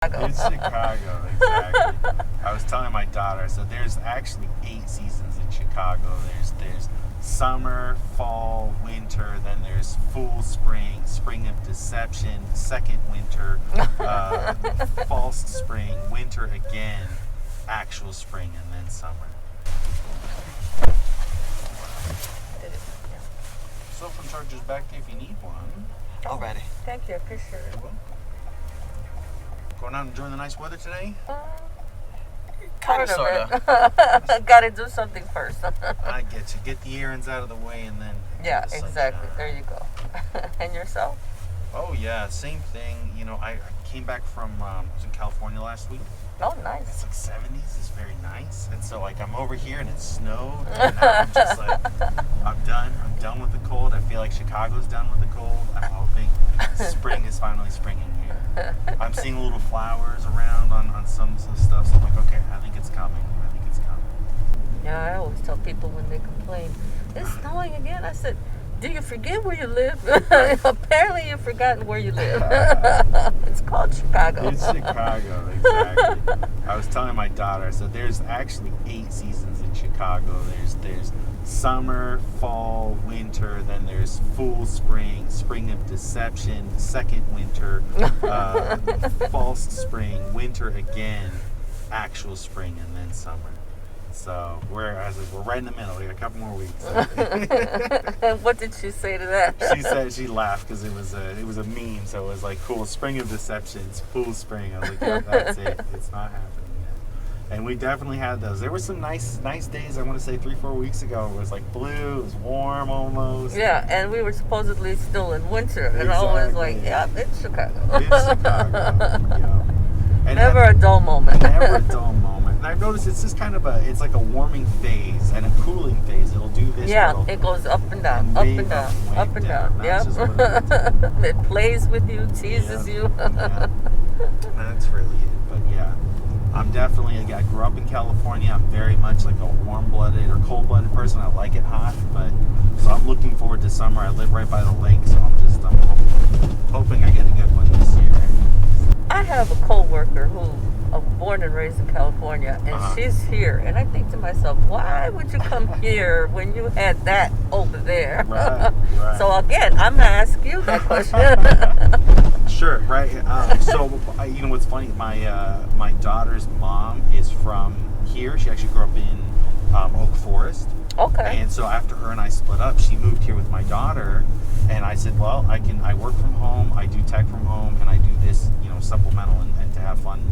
It's Chicago, exactly. I was telling my daughter, so there's actually 8 seasons in Chicago. There's summer, fall, winter, then there's full spring, spring of deception, second winter, false spring, winter again, actual spring, and then summer. Cell phone charger's back there if you need one. Alrighty. Thank you, appreciate it. Going out and enjoying the nice weather today? Part of Sorta. it. Gotta do something first. I get you. Get the errands out of the way and then Yeah, enjoy the exactly. sunshine. There you go. And yourself? Oh yeah, same thing. You know, I came back from I was in California last week. Oh, It's nice. like 70s. It's very nice. And so like I'm over here and it snowed. And now I'm just like I'm done. I'm done with the cold. I feel like Chicago's done with the cold. I'm hoping spring is finally springing here. I'm seeing little flowers around on some stuff. So I'm like, okay, I think it's coming. Yeah, I always tell people when they complain, it's snowing again. I said, do you forget where you live? Apparently you've forgotten where you live. It's called Chicago. It's Chicago, exactly. I was telling my daughter, so there's actually 8 seasons in Chicago. There's summer, fall, winter, then there's full spring, spring of deception, second winter, false spring, winter again, actual spring, and then summer. So we're right in the middle. We got a couple more weeks. And what did she say to that? She said she laughed because it was a meme. So it was like, cool, spring of deception, it's full spring. I was like, yeah, that's it. It's not happening yet. And we definitely had those. There were some nice days. I want to say 3-4 weeks ago. It was like blue. It was warm almost. Yeah, and we were supposedly still in winter. And I was like, Exactly. yeah, it's Chicago. It's Chicago. Yeah. And Never a dull moment. never a dull moment. And I've noticed it's just kind of it's like a warming phase and a cooling phase. It'll do this. Yeah, it'll- it goes up and down, up Wave and down, up, wave up and down. down. That's just what Yep. It plays with you, teases Yeah. you. Yeah. That's really it. But yeah, I'm definitely, I grew up in California. I'm very much like a warm-blooded or cold-blooded person. I like it hot, so I'm looking forward to summer. I live right by the lake, so I'm hoping I get a good one this year. I have a coworker who born and raised in California, and Uh-huh. she's here. And I think to myself, why would you come here when you had that over there? Right. So again, I'm gonna ask you that question. Sure, right. So, you know what's funny? My daughter's mom is from here. She actually grew up in Oak Forest. Okay. And so after her and I split up, she moved here with my daughter, and I said, well, I work from home, I do tech from home, and I do this, supplemental and to have fun,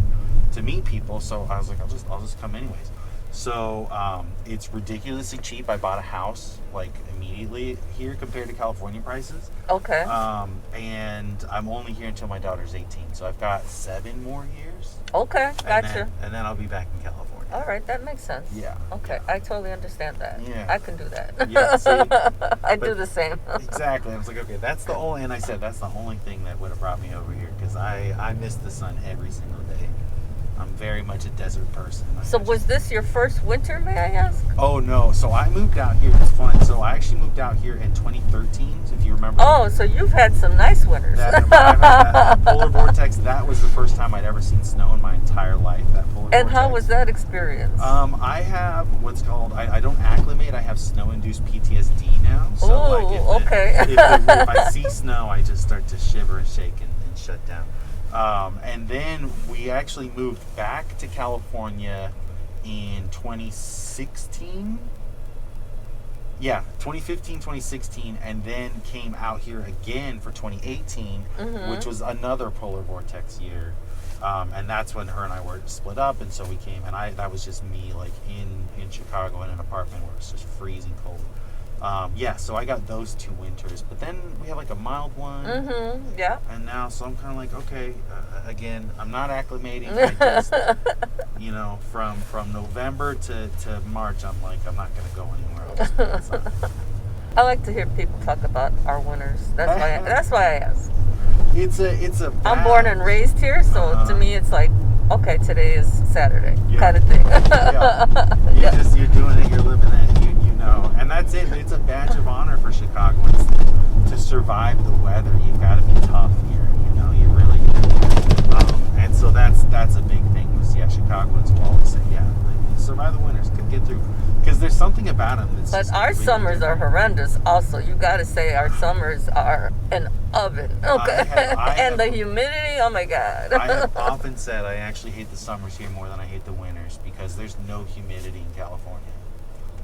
to meet people. So I was like, I'll just come anyways. So it's ridiculously cheap. I bought a house like immediately here compared to California prices. Okay. And I'm only here until my daughter's 18, so I've got 7 more years. Okay. And Gotcha. then I'll be back in California. All right, that makes sense. Yeah. Okay, Yeah. I totally understand that. Yeah. I can do that. Yeah, see? I do But- the same. Exactly. I was like, okay, that's the only thing that would have brought me over here, because I miss the sun every single day. I'm very much a desert person. So was this your first winter, may I ask? Oh no! So I moved out here. It's fun. So I actually moved out here in 2013. If you remember. Oh, so you've had some nice winters. That polar vortex. That was the first time I'd ever seen snow in my entire life. That polar vortex. And how was that experience? I have what's called, I don't acclimate, I have snow-induced PTSD now. So Ooh, okay. if I see snow, I just start to shiver and shake and shut down. And then we actually moved back to California in 2016. Yeah, 2015, 2016, and then came out here again for 2018, which was another polar vortex year. And that's when her and I were split up, and so we came, and that was just me, like, in Chicago in an apartment where it's just freezing cold. So I got those 2 winters, but then we had like a mild one, Yeah. and now, so I'm kind of like, okay, again, I'm not acclimating. I just, from November to March, I'm like, I'm not going to go anywhere else. I like to hear people talk about our winters. That's why I ask. It's a I'm born and raised here, so to me it's like, okay, today is Saturday, Yeah. kind of thing. Yeah. You're doing it, you're living it, you know. And that's it. It's a badge of honor for Chicagoans to survive the weather. You've got to be tough here, you really do. And so that's a big thing. Was Chicagoans will always say, they survive the winters, could get through, because there's something about them that's. But just our completely summers are different. horrendous. Also, you got to say our summers are an oven. Okay, I and the have- humidity. Oh my God. I have often said I actually hate the summers here more than I hate the winters because there's no humidity in California.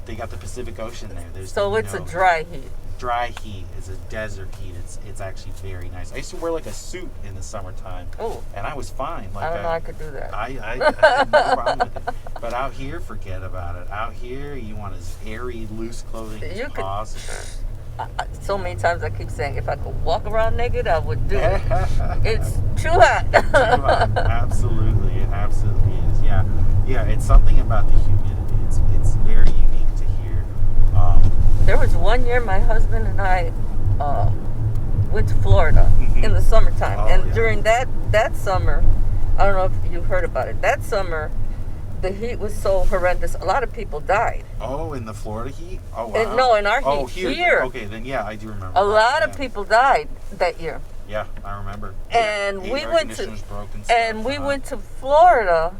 They got the Pacific Ocean there. There's So it's a no- dry heat. dry heat. It's a desert heat. It's actually very nice. I used to wear like a suit in the summertime, Oh, and I was fine. Like I don't know. I could do that. I had no problem with it. But out here, forget about it. Out here, you want as airy, loose clothing as You could- possible. So many times I keep saying, if I could walk around naked, I would do it. It's too hot. Too hot. Absolutely, it absolutely is. Yeah. It's something about the humidity. It's very unique to here. There was one year my husband and I went to Florida Mhm. in the summertime, Oh, and yeah. during that summer, I don't know if you heard about it. That summer, the heat was so horrendous. A lot of people died. Oh, in the Florida heat? Oh, wow. No, in our heat. Oh, here. Here. Okay, then I do remember. A that, lot yeah. of people died that year. Yeah, I remember. And Yeah, we air went to- conditioners broke and stuff. And we went to Florida,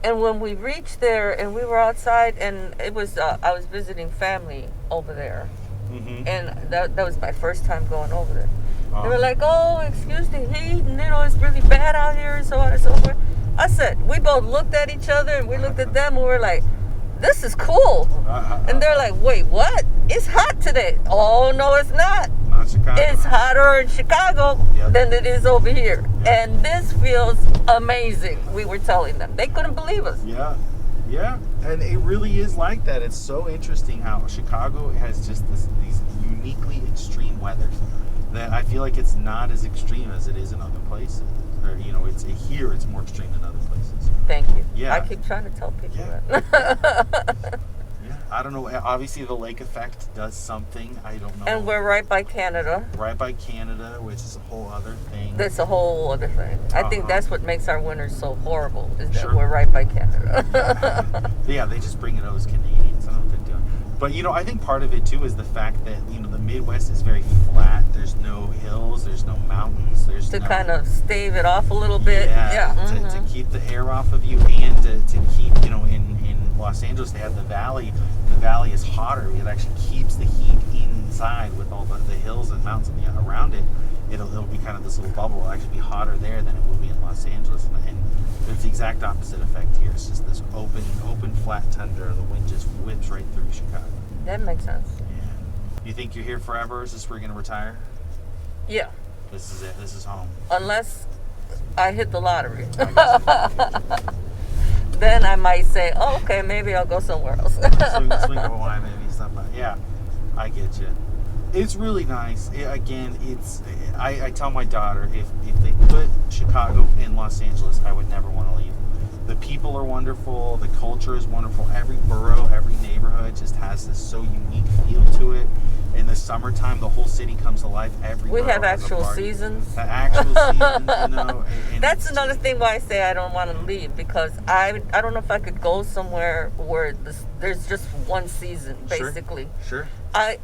and when we reached there, and we were outside, and it was I was visiting family over there, Mm-hmm. and that was my first time going over there. They were like, "Oh, excuse the heat, and it's really bad out here, and so on and so forth." I said, we both looked at each other, and we looked at them, and we were like, "This is cool." And they're like, "Wait, what? It's hot today." "Oh no, it's not. not Chicago. It's hotter in Chicago Yep. than it is over here. Yep. And this feels amazing," we were telling them. They couldn't believe us. Yeah, and it really is like that. It's so interesting how Chicago has just these uniquely extreme weathers that I feel like it's not as extreme as it is in other places. Or it's here it's more extreme than other places. Thank you. Yeah. I keep trying to tell people Yeah. that. Yeah, I don't know. Obviously, the lake effect does something. I don't know. And we're right by Canada. right by Canada, which is a whole other thing. That's a whole other thing. I think Uh-huh. that's what makes our winters so horrible, is that Sure. we're right by Canada. Yeah, they just bring it out as Canadians. I don't know what they're doing. But, I think part of it, too, is the fact that, the Midwest is very flat. There's no hills. There's no mountains. There's To no... kind of stave it off a little bit. Yeah, mhm. to keep the air off of you and to keep, in Los Angeles, they have the valley. The valley is hotter. It actually keeps the heat inside with all the hills and mountains around it. It'll be kind of this little bubble. It'll actually be hotter there than it will be in Los Angeles. And it's the exact opposite effect here. It's just this open, flat tundra. The wind just whips right through Chicago. That makes sense. Yeah. You think you're here forever? Is this where you're going to retire? Yeah. This is it. This is home. Unless I hit the lottery. I Then I might say, "Oh, okay, maybe I'll go somewhere else." swing of Hawaii, maybe stuff like that. Yeah, I get you. It's really nice. I tell my daughter if they put Chicago in Los Angeles, I would never want to leave. The people are wonderful. The culture is wonderful. Every borough, every neighborhood just has this so unique feel to it. In the summertime, the whole city comes to life. Every We borough have has a actual party. seasons. Actual seasons, and That's it's another just- thing why I say I don't want to leave, because I don't know if I could go somewhere where there's just one season, Sure. basically. Sure. I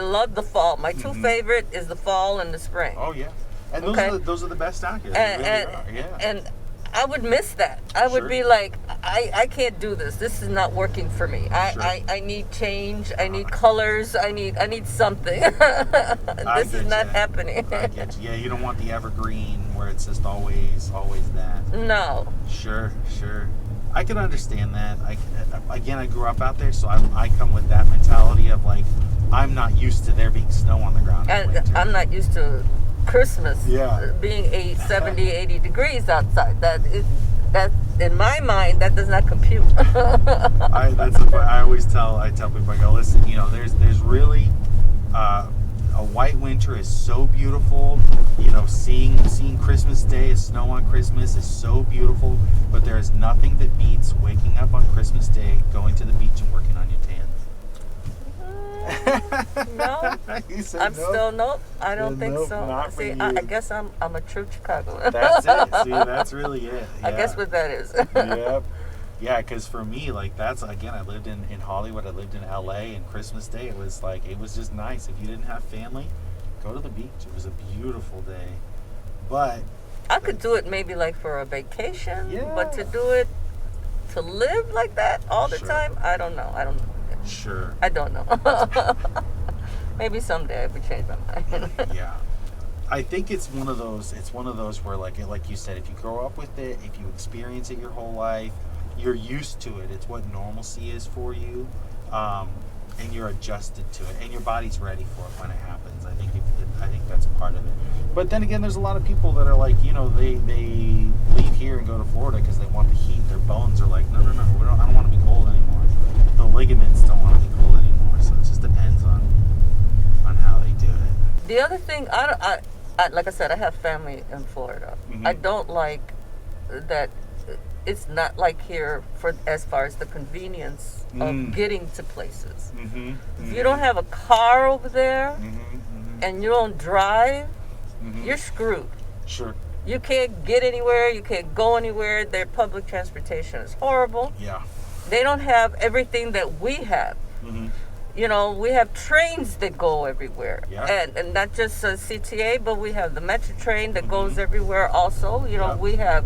love the fall. My two Mhm. favorite is the fall and the spring. Oh yeah, and those Okay. are the best out here. They and really and, are. Yeah. and I would miss that. I would Sure. be like, I can't do this. This is not working for me. Sure. I need change. I need colors. I need something. This is get not ya. happening. I get you. Yeah, you don't want the evergreen where it's just always that. No. Sure. I can understand that. I grew up out there, so I come with that mentality of like, I'm not used to there being snow on the ground in And winter. I'm not used to Christmas Yeah. being 70, 80 degrees outside. That in my mind, that does not compute. I always tell people, I go, listen, there's really a white winter is so beautiful. Seeing Christmas Day, snow on Christmas is so beautiful, but there is nothing that beats waking up on Christmas Day, going to the beach and working on your tan. No. You said I'm no? still nope. I don't think Nope, so. not for See, you. I guess I'm a true Chicagoan. That's it. See, that's really it. I guess Yeah. what that is. Yep. Yeah, because for me, like, that's, again, I lived in Hollywood, I lived in LA, and Christmas Day, it was just nice. If you didn't have family, go to the beach. It was a beautiful day. But I could do it maybe like for a vacation, Yeah. but to do it to live like that all the Sure. time, I don't know. Sure. I don't know. Maybe someday I would change my mind. Yeah. I think it's one of those where like you said, if you grow up with it, if you experience it your whole life, you're used to it. It's what normalcy is for you. And you're adjusted to it, and your body's ready for it when it happens. I think that's part of it. But then again, there's a lot of people that are like, they leave here and go to Florida because they want the heat. Their bones are like, no, I don't want to be cold anymore. The ligaments don't want to be cold anymore. So it just depends on how they do it. The other thing, I like I said, I have family in Florida. Mhm. I don't like that. It's not like here for as far as the convenience of getting to places. Mm-hmm. If you don't have a car over there Mm-hmm. and you don't drive, Mm-hmm. you're screwed. Sure. You can't get anywhere. You can't go anywhere. Their public transportation is horrible. Yeah. They don't have everything that we have. Mm-hmm. We have trains that go everywhere. Yeah. And not just CTA, but we have the Metro train that Mhm. goes everywhere also. Yeah. We have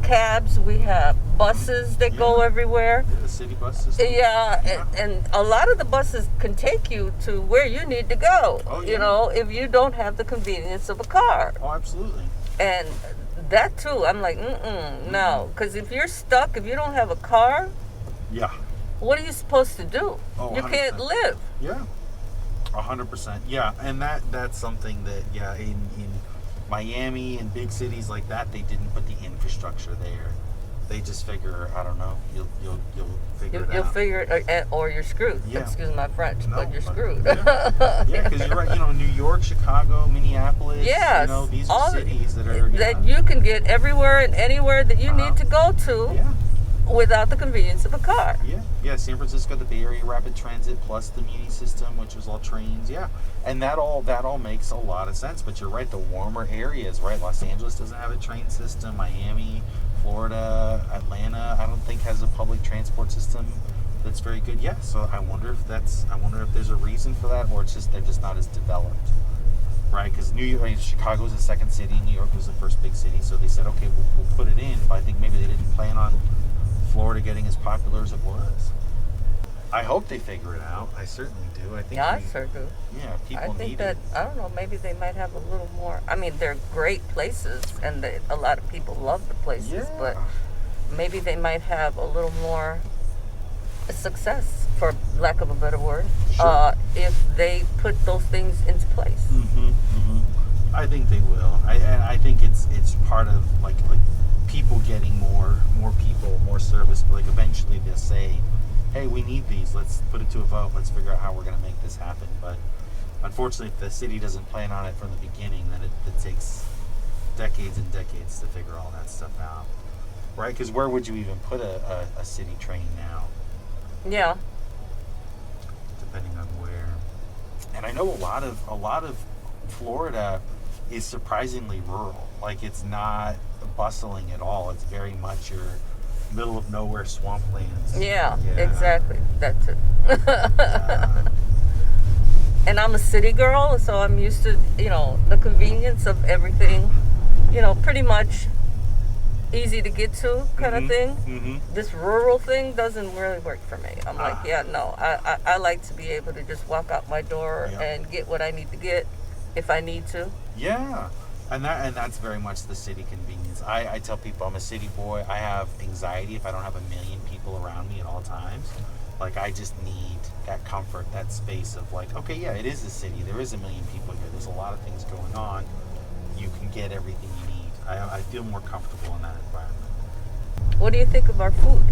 cabs, we have buses that go Yeah. everywhere. The city bus system. Yeah, and a lot of the buses can take you to where you need to go, Oh, yeah. if you don't have the convenience of a car. Oh, absolutely. And that too, I'm like, no. Because if you're stuck, if you don't have a car, Yeah. what are you supposed to do? Oh, You can't 100%. live. Yeah. 100%. Yeah, and that's something that in Miami and big cities like that, they didn't put the infrastructure there. They just figure, I don't know, you'll figure it You'll out. figure it, or you're screwed. Yeah. Excuse my French, No, but you're but- screwed. Yeah, because you're right. New York, Chicago, Minneapolis. Yes, These all are the- cities that are that you can get everywhere and anywhere that you Uh-huh. need to go to Yeah, without the convenience of a car. yeah. San Francisco, the Bay Area Rapid Transit plus the Muni system, which was all trains. Yeah, and that all makes a lot of sense. But you're right. The warmer areas, right? Los Angeles doesn't have a train system. Miami, Florida, Atlanta, I don't think has a public transport system that's very good. Yeah, so I wonder if there's a reason for that, or it's just they're just not as developed, right? Because Chicago was the second city, New York was the first big city, so they said, okay, we'll put it in, but I think maybe they didn't plan on Florida getting as popular as it was. I hope they figure it out. I certainly do. I think Yeah, I sure do. yeah, people I think need that, it. I don't know, maybe they might have a little more. I mean, they're great places, and a lot of people love the places, Yeah. but maybe they might have a little more success, for lack of a better word, Sure. if they put those things into place. I think they will. I think it's part of like people getting more people, more service. But like eventually they'll say, hey, we need these. Let's put it to a vote. Let's figure out how we're going to make this happen. But unfortunately, if the city doesn't plan on it from the beginning, then it takes decades and decades to figure all that stuff out, right? Because where would you even put a city train now? Yeah. Depending on where. And I know a lot of Florida is surprisingly rural. Like it's not bustling at all. It's very much your middle of nowhere swamplands. Yeah, exactly. That's it. Yeah. And I'm a city girl, so I'm used to, the convenience of everything, pretty much easy to get to kind of thing. Mm-hmm. This rural thing doesn't really work for me. I'm like, no, I like to be able to just walk out my door Yeah. and get what I need to get if I need to. Yeah. And that's very much the city convenience. I tell people I'm a city boy. I have anxiety if I don't have a million people around me at all times. Like I just need that comfort, that space of like, okay, yeah, it is a city. There is a million people here. There's a lot of things going on. You can get everything you need. I feel more comfortable in that environment. What do you think of our food?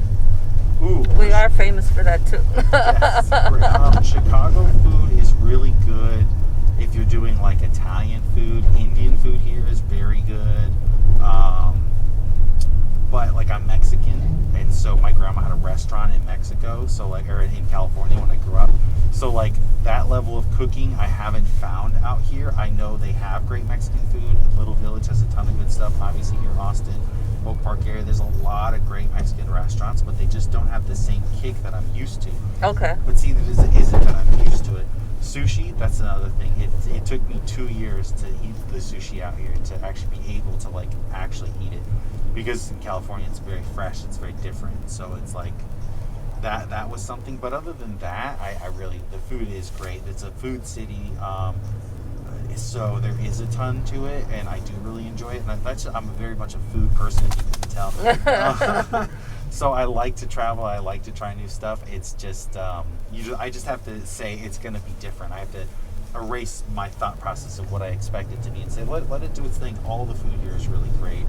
Ooh. We are famous for that too. Yes. Chicago food is really good. If you're doing like Italian food, Indian food here is very good. But like I'm Mexican, and so my grandma had a restaurant in Mexico, or in California when I grew up. So like that level of cooking I haven't found out here. I know they have great Mexican food. Little Village has a ton of good stuff. Obviously here in Austin, Oak Park area, there's a lot of great Mexican restaurants, but they just don't have the same kick that I'm used to. Okay. But see, it isn't that I'm used to it. Sushi, that's another thing. It took me 2 years to eat the sushi out here, to actually be able to like actually eat it, because in California it's very fresh, it's very different. So it's like that was something. But other than that, I really, the food is great. It's a food city. So there is a ton to it, and I do really enjoy it. And I'm very much a food person, if you can tell. So I like to travel. I like to try new stuff. It's just, I just have to say it's going to be different. I have to erase my thought process of what I expect it to be and say, let it do its thing. All the food here is really great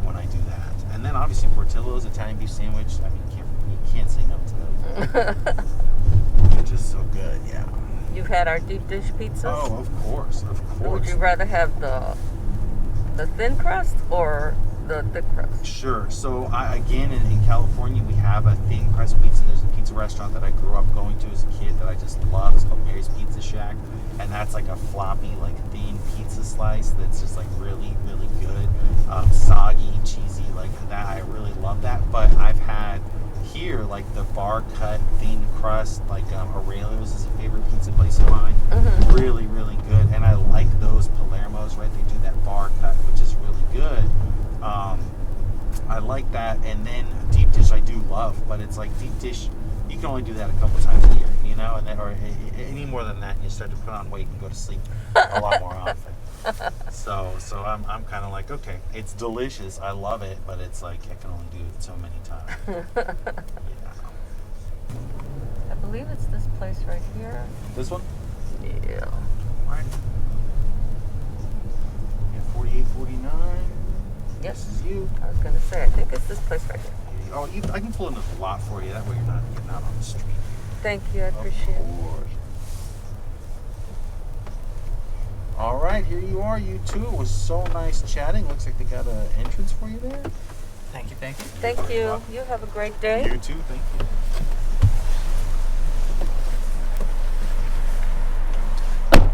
when I do that. And then obviously Portillo's Italian beef sandwich. I mean, you can't say no to those. They're just so good. Yeah. You've had our deep dish pizzas? Oh, of course. Would you rather have the thin crust or the thick crust? Sure. So again, in California, we have a thin crust pizza. There's a pizza restaurant that I grew up going to as a kid that I just love. It's called Mary's Pizza Shack, and that's like a floppy, like thin pizza slice that's just like really, really good, soggy, cheesy, like that. I really love that. But I've had here like the bar cut thin crust, like Aurelio's is a favorite pizza place of mine. Mm-hmm. Really, really good, and I like those Palermos. Right, they do that bar cut, which is really good. I like that. And then deep dish I do love, but it's like deep dish, you can only do that a couple times a year, you know, and then, or any more than that, you start to put on weight and go to sleep a lot more often. So I'm kind of like, okay, it's delicious, I love it, but it's like I can only do it so many times. Yeah. I believe it's this place right here. This one? Yeah. Right. Yeah, 4849. Yep. This is you. I was going to say, I think it's this place right here. Oh, I can pull into the lot for you. That way you're not on the street. Thank you. I appreciate it. Of course. All right, here you are, you two. It was so nice chatting. Looks like they got an entrance for you there. Thank you. Thank you. You have a great day. You too. Thank you.